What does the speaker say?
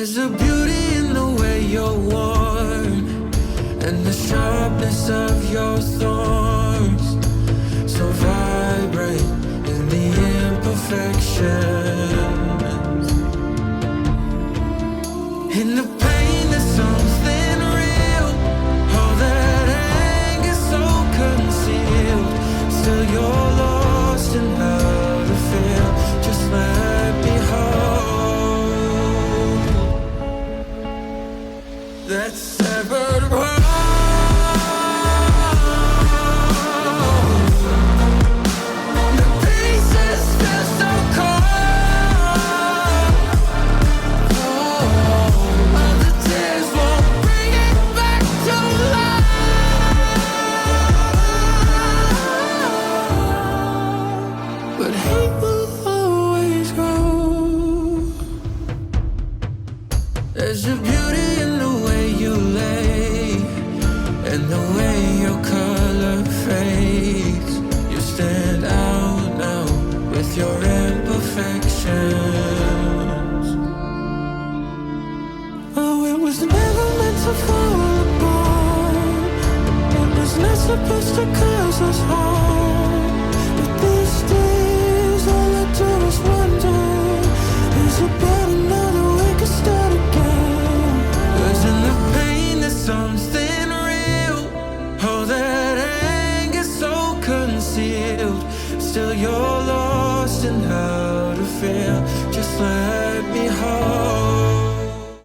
There's a beauty in the way you're worn, and the sharpness of your thorns, so vibrant in the imperfections. In the pain there's something real, all that anger so concealed. Still you're lost in how to feel. Just let me hold that severed world. The pieces feel so cold. All the tears won't bring it back to life. But hate will always grow. There's a beauty in the way you lay, and the way your color fades. You stand out now with your imperfections. Oh, it was never meant to fall apart. It was not supposed to cause us harm. But these days all I do is wonder, is it better?